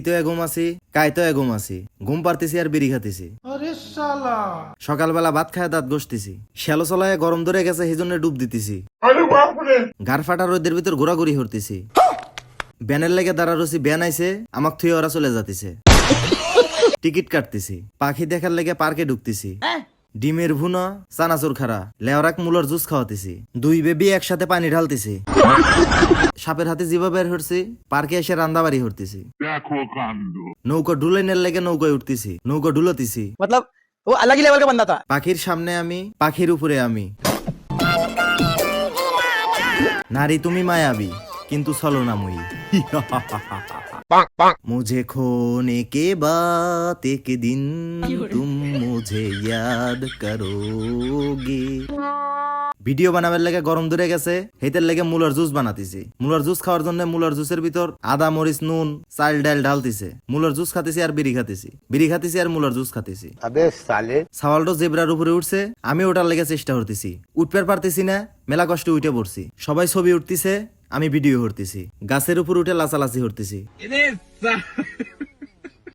তো ঘুম আছি, কাইতো ঘুম আছি, ঘুম পারতেছি আর বিড়ি খাতেছি। সকালবেলা ভাত খায় দাঁত ঘষতেছি, শ্যালো চলায় গরম ধরে গেছে সেই জন্য ডুব দিতেছি। গার ফাটা রোদের ভিতর ঘোরাঘুরি হরতেছি। ব্যানের লেগে দাঁড়া রয়েছি, ব্যান আইছে আমাক থুয়ে ওরা চলে যাতিছে। টিকিট কাটতেছি, পাখি দেখার লেগে পার্কে ঢুকতেছি। ডিমের ভুনা, চানাচুর খারা, লেওরাক মুলার জুস খাওয়াতেছি। দুই বেবি একসাথে পানি ঢালতেছি। সাপের হাতে জিভা বের হরছি, পার্কে এসে রান্দাবাড়ি হরতেছি। নৌকা ডুলাইনের লেগে নৌকায় উঠতেছি, নৌকা ডুলতেছি। मतलब वो अलग ही लेवल का बंदा था। পাখির সামনে আমি, পাখির উপরে আমি। নারী তুমি মায়াবী, কিন্তু ছলনাময়ী। मुझे खोने के बाद एक दिन तुम मुझे याद करोगे। ভিডিও বানাবার লেগে গরম ধরে গেছে, হেতের লেগে মুলার জুস বানাতেছি। মুলার জুস খাওয়ার জন্য মুলার জুসের ভিতর আদা মরিচ নুন চাল ডাল ঢালতেছে। মুলার জুস খাতেছি আর বিড়ি খাতেছি, বিড়ি খাতেছি আর মুলার জুস খাতেছি। সাওয়ালটো জেব্রার উপরে উঠছে, আমি ওটার লেগে চেষ্টা করতেছি, উঠতে পারতেছি না, মেলা কষ্ট উঠে পড়ছি। সবাই ছবি উঠতেছে, আমি ভিডিও করতেছি। গাছের উপর উঠে লাচালাচি করতেছি।